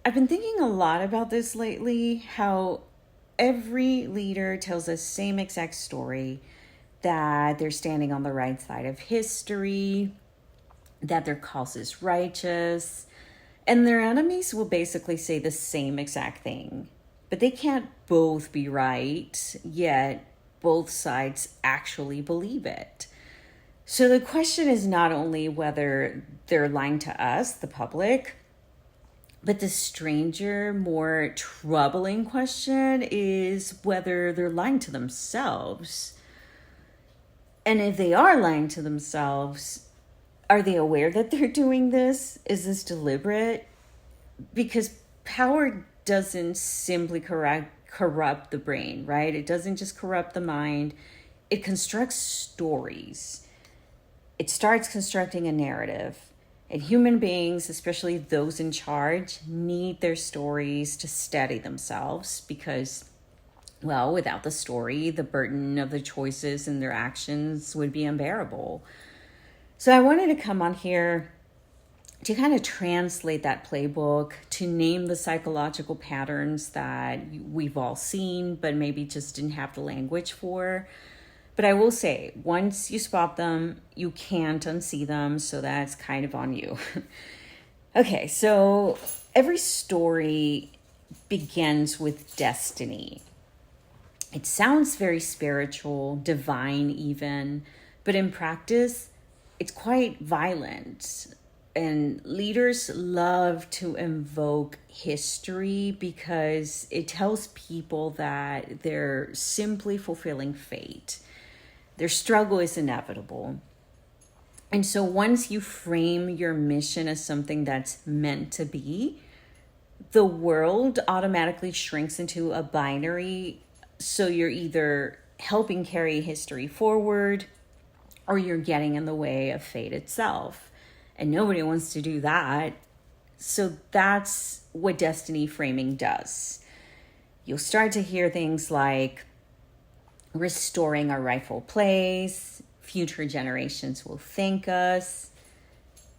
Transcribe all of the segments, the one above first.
I've been thinking a lot about this lately, how every leader tells the same exact story, that they're standing on the right side of history, that their cause is righteous, and their enemies will basically say the same exact thing. But they can't both be right, yet both sides actually believe it. So the question is not only whether they're lying to us, the public, but the stranger, more troubling question is whether they're lying to themselves. And if they are lying to themselves, are they aware that they're doing this? Is this deliberate? Because power doesn't simply corrupt the brain, right? It doesn't just corrupt the mind. It constructs stories. It starts constructing a narrative. And human beings, especially those in charge, need their stories to steady themselves because, well, without the story, the burden of the choices and their actions would be unbearable. So I wanted to come on here to kind of translate that playbook, to name the psychological patterns that we've all seen, but maybe just didn't have the language for. But I will say, once you spot them, you can't unsee them, so that's kind of on you. Okay, so every story begins with destiny. It sounds very spiritual, divine even, but in practice, it's quite violent. And leaders love to invoke history because it tells people that they're simply fulfilling fate. Their struggle is inevitable. And so once you frame your mission as something that's meant to be, the world automatically shrinks into a binary. So you're either helping carry history forward or you're getting in the way of fate itself. And nobody wants to do that. So that's what destiny framing does. You'll start to hear things like, restoring our rightful place, future generations will thank us.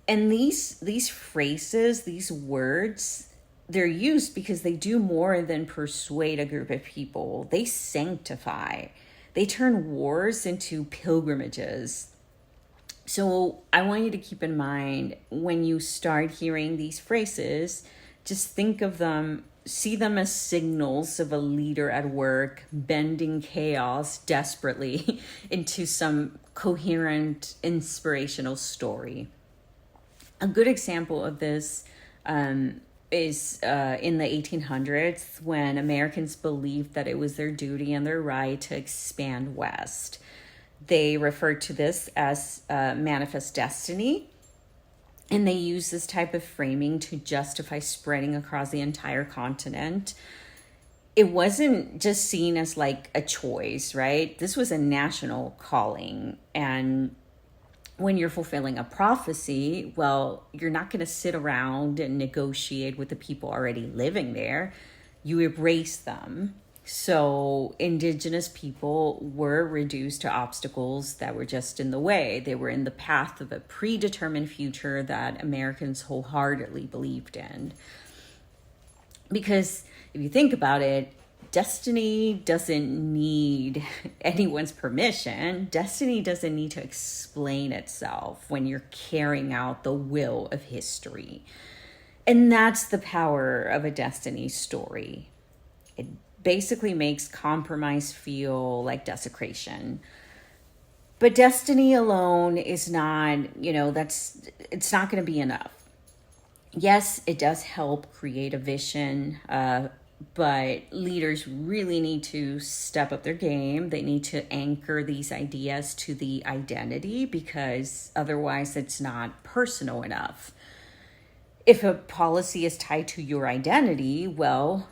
And these phrases, these words, they're used because they do more than persuade a group of people. They sanctify. They turn wars into pilgrimages. So I want you to keep in mind when you start hearing these phrases, just think of them, see them as signals of a leader at work bending chaos desperately into some coherent, inspirational story. A good example of this is in the 1800s when Americans believed that it was their duty and their right to expand west. They referred to this as manifest destiny. And they use this type of framing to justify spreading across the entire continent. It wasn't just seen as like a choice, right? This was a national calling. And when you're fulfilling a prophecy, well, you're not going to sit around and negotiate with the people already living there. You embrace them. So indigenous people were reduced to obstacles that were just in the way. They were in the path of a predetermined future that Americans wholeheartedly believed in. Because if you think about it, destiny doesn't need anyone's permission. Destiny doesn't need to explain itself when you're carrying out the will of history. And that's the power of a destiny story. It basically makes compromise feel like desecration. But destiny alone is not, it's not going to be enough. Yes, it does help create a vision, but leaders really need to step up their game. They need to anchor these ideas to the identity because otherwise it's not personal enough. If a policy is tied to your identity, well,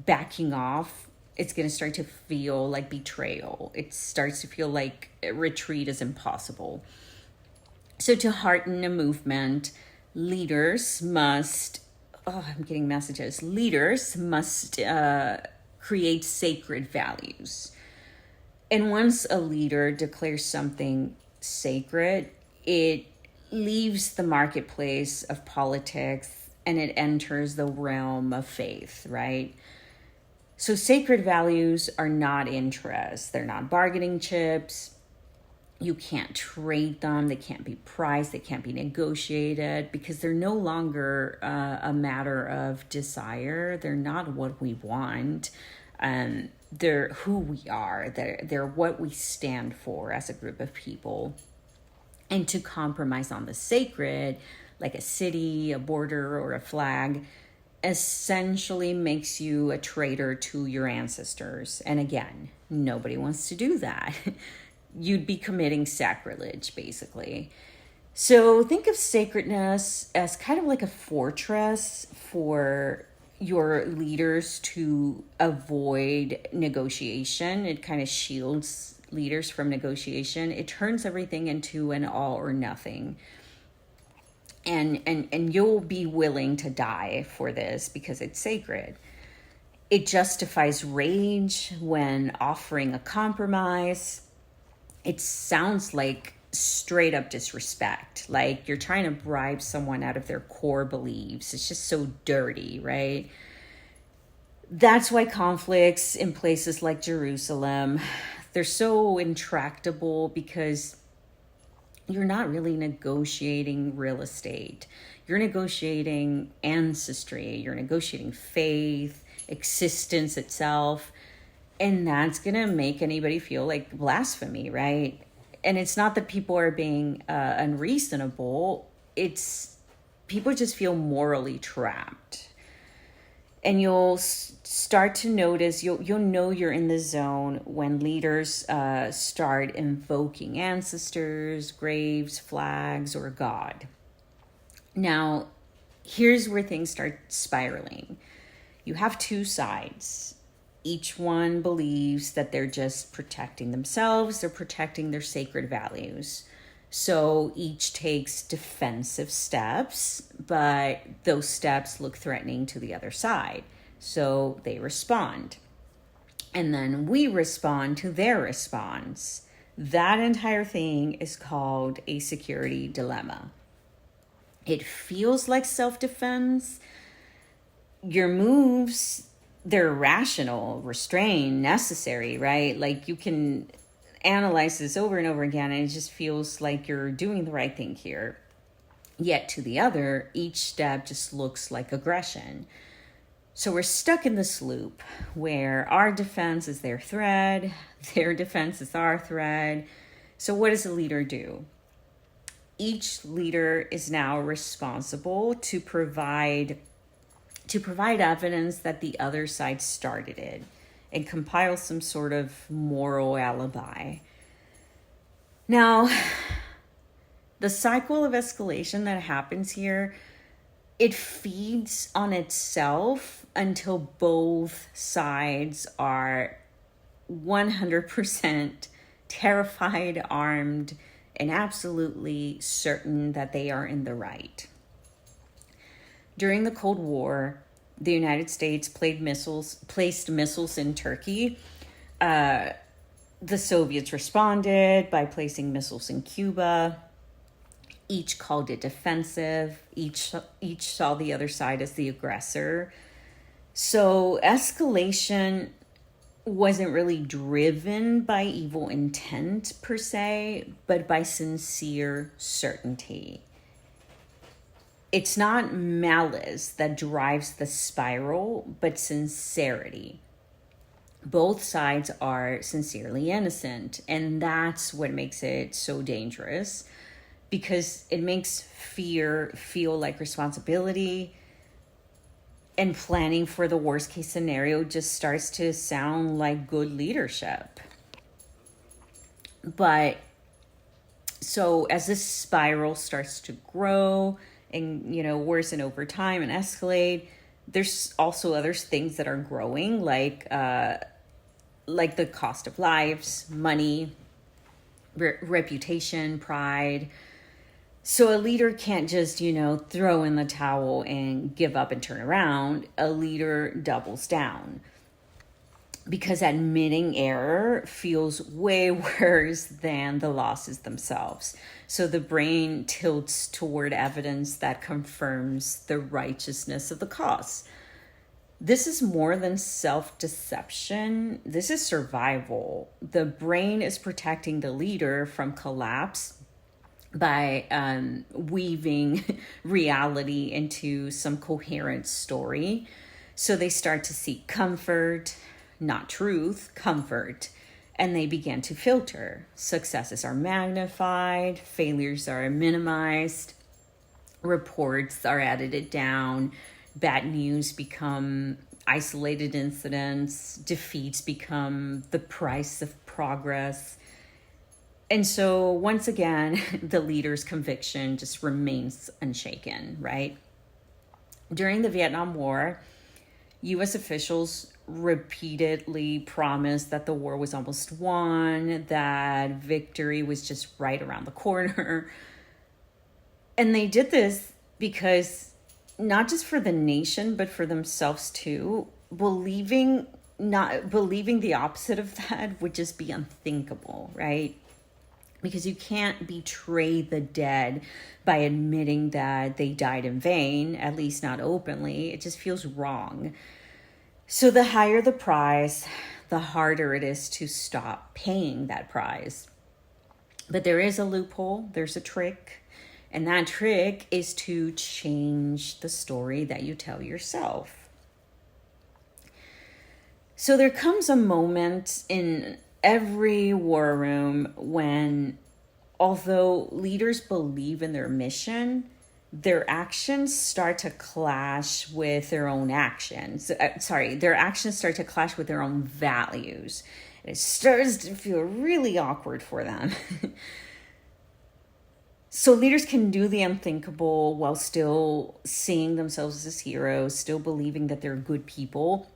backing off, it's going to start to feel like betrayal. It starts to feel like retreat is impossible. So to hearten a movement, leaders must, I'm getting messages. Leaders must create sacred values. And once a leader declares something sacred, it leaves the marketplace of politics and it enters the realm of faith, right? So sacred values are not interests. They're not bargaining chips. You can't trade them. They can't be priced. They can't be negotiated because they're no longer a matter of desire. They're not what we want. They're who we are. They're what we stand for as a group of people. And to compromise on the sacred, like a city, a border, or a flag, essentially makes you a traitor to your ancestors. And again, nobody wants to do that. You'd be committing sacrilege, basically. So think of sacredness as kind of like a fortress for your leaders to avoid negotiation. It kind of shields leaders from negotiation. It turns everything into an all or nothing. And you'll be willing to die for this because it's sacred. It justifies rage when offering a compromise. It sounds like straight up disrespect, like you're trying to bribe someone out of their core beliefs. It's just so dirty, right? That's why conflicts in places like Jerusalem, they're so intractable, because you're not really negotiating real estate. You're negotiating ancestry. You're negotiating faith, existence itself. And that's going to make anybody feel like blasphemy, right? And it's not that people are being unreasonable. It's people just feel morally trapped. And you'll start to notice, you'll know you're in the zone when leaders start invoking ancestors, graves, flags, or God. Now, here's where things start spiraling. You have two sides. Each one believes that they're just protecting themselves, they're protecting their sacred values. So each takes defensive steps, but those steps look threatening to the other side. So they respond. And then we respond to their response. That entire thing is called a security dilemma. It feels like self-defense. Your moves, they're rational, restrained, necessary, right? Like you can analyze this over and over again, and it just feels like you're doing the right thing here. Yet to the other, each step just looks like aggression. So we're stuck in this loop where our defense is their thread, their defense is our thread. So what does a leader do? Each leader is now responsible to provide evidence that the other side started it and compile some sort of moral alibi. Now, the cycle of escalation that happens here, it feeds on itself until both sides are 100% terrified, armed, and absolutely certain that they are in the right. During the Cold War, the United States placed missiles in Turkey. The Soviets responded by placing missiles in Cuba. Each called it defensive. Each saw the other side as the aggressor. So escalation wasn't really driven by evil intent per se, but by sincere certainty. It's not malice that drives the spiral, but sincerity. Both sides are sincerely innocent, and that's what makes it so dangerous, because it makes fear feel like responsibility, and planning for the worst case scenario just starts to sound like good leadership. But so as this spiral starts to grow and, worsen over time and escalate, there's also other things that are growing, like the cost of lives, money, reputation, pride. So a leader can't just, throw in the towel and give up and turn around. A leader doubles down. because admitting error feels way worse than the losses themselves. So the brain tilts toward evidence that confirms the righteousness of the cause. This is more than self-deception. This is survival. The brain is protecting the leader from collapse by weaving reality into some coherent story. So they start to seek comfort, not truth, comfort, and they begin to filter. Successes are magnified, failures are minimized, reports are edited down, bad news become isolated incidents, defeats become the price of progress. And so once again, the leader's conviction just remains unshaken, right? During the Vietnam War, U.S. officials repeatedly promised that the war was almost won, that victory was just right around the corner. And they did this because not just for the nation, but for themselves too. Believing the opposite of that would just be unthinkable, right? Because you can't betray the dead by admitting that they died in vain, at least not openly. It just feels wrong. So the higher the price, the harder it is to stop paying that price. But there is a loophole, there's a trick, and that trick is to change the story that you tell yourself. So there comes a moment in every war room when, although leaders believe in their mission, their actions start to clash with their own actions. Their actions start to clash with their own values. And it starts to feel really awkward for them. So leaders can do the unthinkable while still seeing themselves as heroes, still believing that they're good people.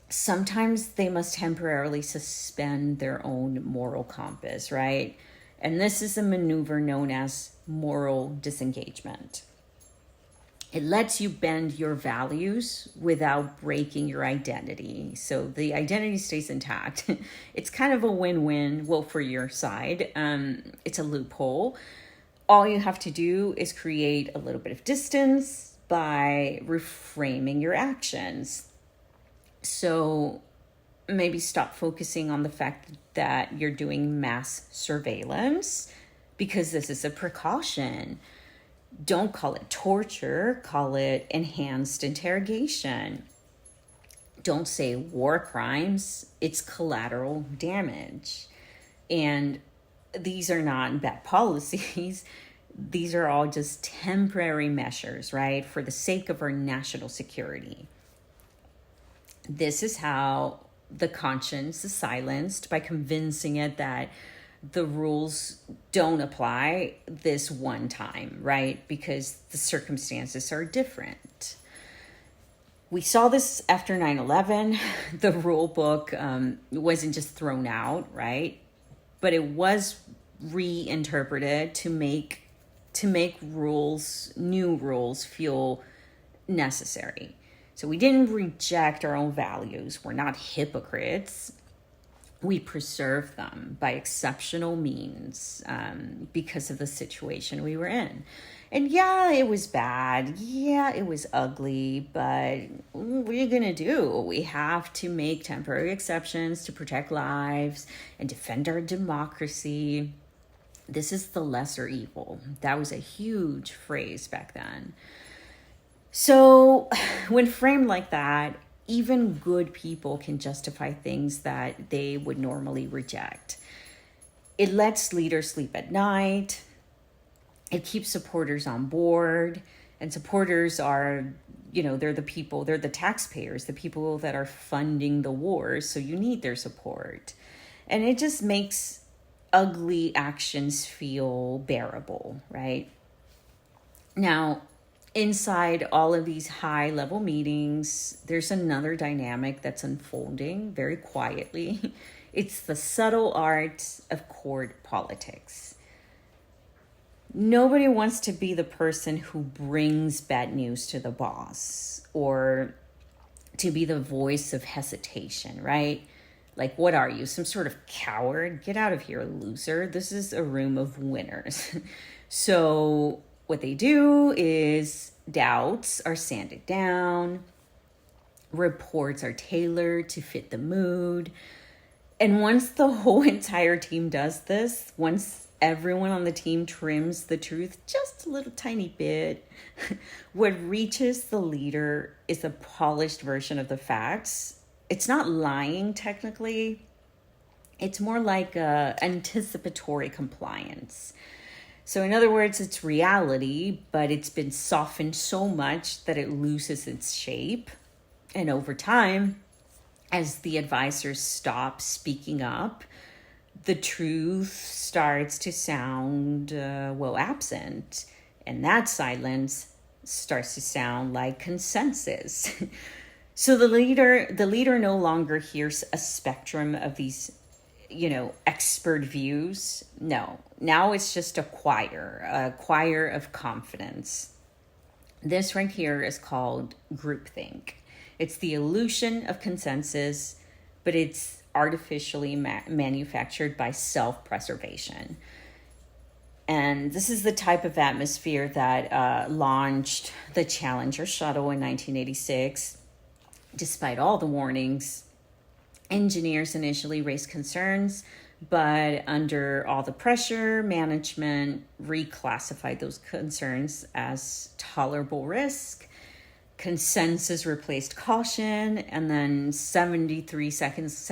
Sometimes they must temporarily suspend their own moral compass, right? And this is a maneuver known as moral disengagement. It lets you bend your values without breaking your identity. So the identity stays intact. It's kind of a win-win, well, for your side. It's a loophole. All you have to do is create a little bit of distance by reframing your actions. So maybe stop focusing on the fact that you're doing mass surveillance because this is a precaution. Don't call it torture, call it enhanced interrogation. Don't say war crimes, it's collateral damage. And these are not bad policies. These are all just temporary measures, right, for the sake of our national security. This is how the conscience is silenced, by convincing it that the rules don't apply this one time, right? Because the circumstances are different. We saw this after 9/11. The rule book wasn't just thrown out, right? But it was reinterpreted to make rules, new rules, feel necessary. So we didn't reject our own values. We're not hypocrites. We preserve them by exceptional means because of the situation we were in. And yeah, it was bad. Yeah, it was ugly. But what are you going to do? We have to make temporary exceptions to protect lives and defend our democracy. This is the lesser evil. That was a huge phrase back then. So when framed like that, even good people can justify things that they would normally reject. It lets leaders sleep at night. It keeps supporters on board. And supporters are, they're the people, they're the taxpayers, the people that are funding the wars. So you need their support. And it just makes ugly actions feel bearable, right? Now, inside all of these high-level meetings, there's another dynamic that's unfolding very quietly. It's the subtle art of court politics. Nobody wants to be the person who brings bad news to the boss, or to be the voice of hesitation, right? Like, what are you? Some sort of coward? Get out of here, loser. This is a room of winners. So what they do is doubts are sanded down, reports are tailored to fit the mood. And once the whole entire team does this, once everyone on the team trims the truth just a little tiny bit, what reaches the leader is a polished version of the facts. It's not lying technically. It's more like anticipatory compliance. So in other words, it's reality, but it's been softened so much that it loses its shape. And over time, as the advisors stop speaking up, the truth starts to sound, absent. And that silence starts to sound like consensus. So the leader no longer hears a spectrum of these, expert views. No, now it's just a choir of confidence. This right here is called groupthink. It's the illusion of consensus, but it's artificially manufactured by self-preservation. And this is the type of atmosphere that launched the Challenger shuttle in 1986. Despite all the warnings, engineers initially raised concerns, but under all the pressure, management reclassified those concerns as tolerable risk. Consensus replaced caution, and then 73 seconds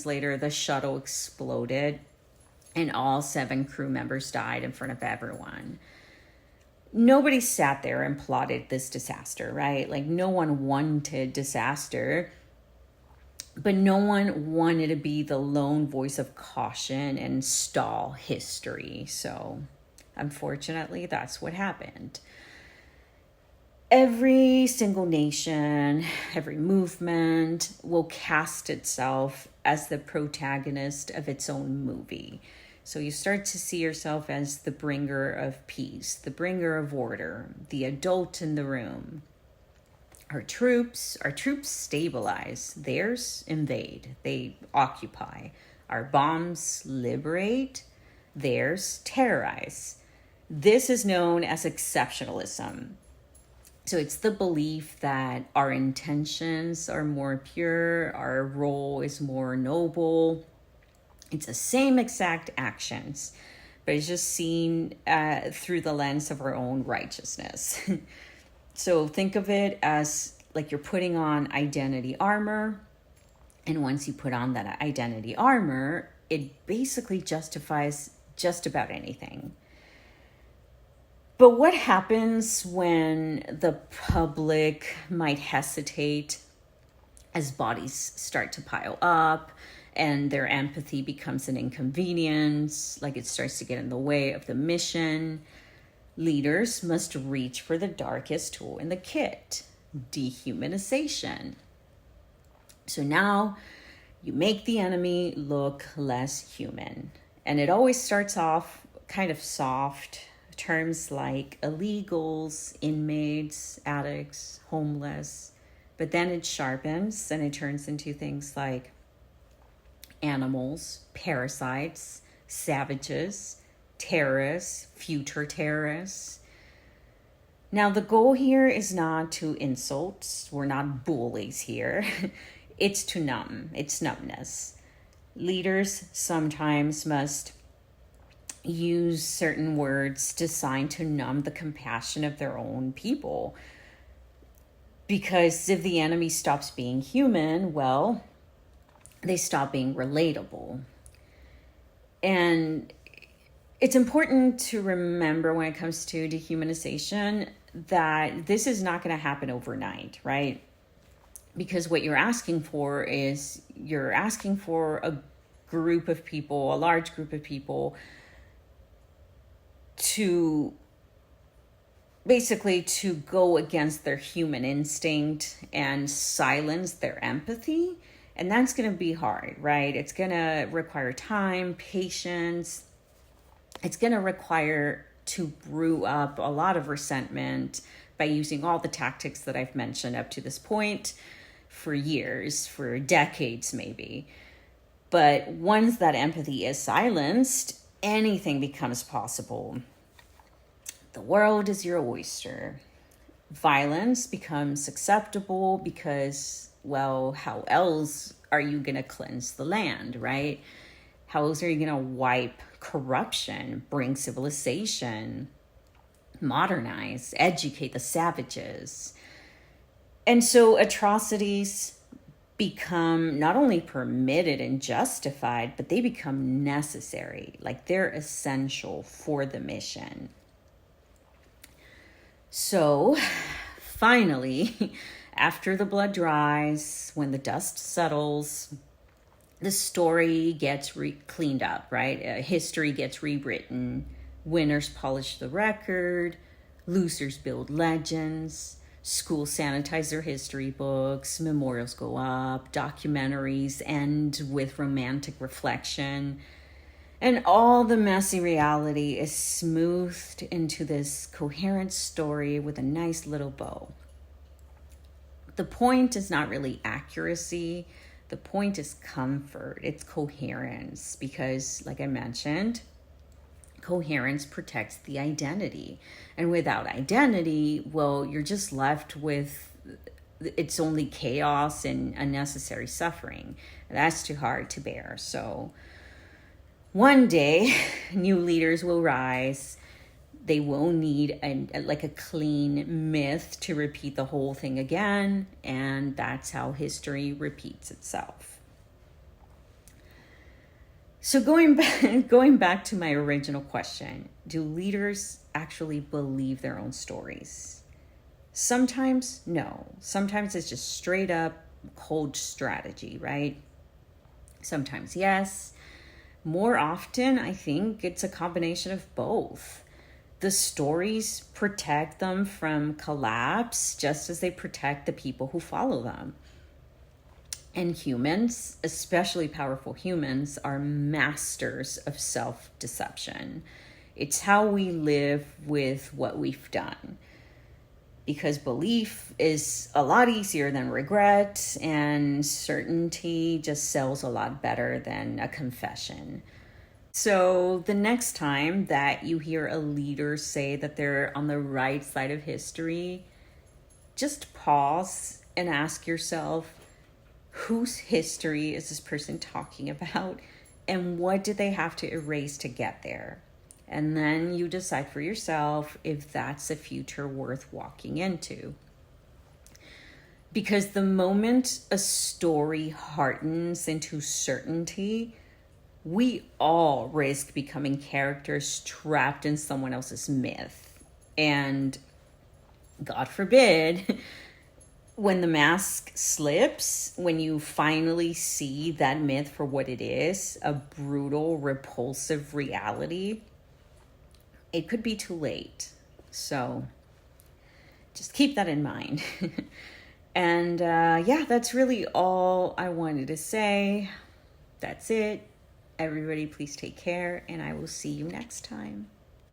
later, the shuttle exploded, and all 7 crew members died in front of everyone. Nobody sat there and plotted this disaster, right? Like, no one wanted disaster, but no one wanted to be the lone voice of caution and stall history. So, unfortunately, that's what happened. Every single nation, every movement will cast itself as the protagonist of its own movie. So you start to see yourself as the bringer of peace, the bringer of order, the adult in the room. Our troops stabilize. Theirs invade. They occupy. Our bombs liberate. Theirs terrorize. This is known as exceptionalism. So it's the belief that our intentions are more pure, our role is more noble. It's the same exact actions, but it's just seen through the lens of our own righteousness. So think of it as like you're putting on identity armor. And once you put on that identity armor, it basically justifies just about anything. But what happens when the public might hesitate as bodies start to pile up and their empathy becomes an inconvenience, like it starts to get in the way of the mission? Leaders must reach for the darkest tool in the kit, dehumanization. So now you make the enemy look less human. And it always starts off kind of soft. Terms like illegals, inmates, addicts, homeless. But then it sharpens and it turns into things like animals, parasites, savages, terrorists, future terrorists. Now, the goal here is not to insult. We're not bullies here. It's to numb. It's numbness. Leaders sometimes must use certain words designed to numb the compassion of their own people. Because if the enemy stops being human, well, they stop being relatable. And it's important to remember when it comes to dehumanization that this is not going to happen overnight, right? Because what you're asking for is a group of people, a large group of people, to basically to go against their human instinct and silence their empathy. And that's going to be hard, right? It's going to require time, patience. It's going to require to brew up a lot of resentment, by using all the tactics that I've mentioned up to this point for years, for decades maybe. But once that empathy is silenced, anything becomes possible. The world is your oyster. Violence becomes acceptable because, well, how else are you going to cleanse the land, right? How else are you going to wipe corruption, bring civilization, modernize, educate the savages? And so atrocities become not only permitted and justified, but they become necessary, like they're essential for the mission. So finally, after the blood dries, when the dust settles, the story gets cleaned up, right? History gets rewritten. Winners polish the record. Losers build legends. Schools sanitize their history books. Memorials go up. Documentaries end with romantic reflection. And all the messy reality is smoothed into this coherent story with a nice little bow. The point is not really accuracy. The point is comfort. It's coherence. Because, like I mentioned, coherence protects the identity. And without identity, well, you're just left with it's only chaos and unnecessary suffering. That's too hard to bear. So one day, new leaders will rise. They will need a clean myth to repeat the whole thing again. And that's how history repeats itself. So going back to my original question, do leaders actually believe their own stories? Sometimes, no. Sometimes it's just straight up cold strategy, right? Sometimes, yes. More often, I think it's a combination of both. The stories protect them from collapse just as they protect the people who follow them. And humans, especially powerful humans, are masters of self-deception. It's how we live with what we've done. Because belief is a lot easier than regret, and certainty just sells a lot better than a confession. So the next time that you hear a leader say that they're on the right side of history, just pause and ask yourself, whose history is this person talking about? And what did they have to erase to get there? And then you decide for yourself if that's a future worth walking into. Because the moment a story hardens into certainty, we all risk becoming characters trapped in someone else's myth. And God forbid, when the mask slips, when you finally see that myth for what it is, a brutal, repulsive reality, it could be too late. So just keep that in mind. And that's really all I wanted to say. That's it. Everybody, please take care, and I will see you next time.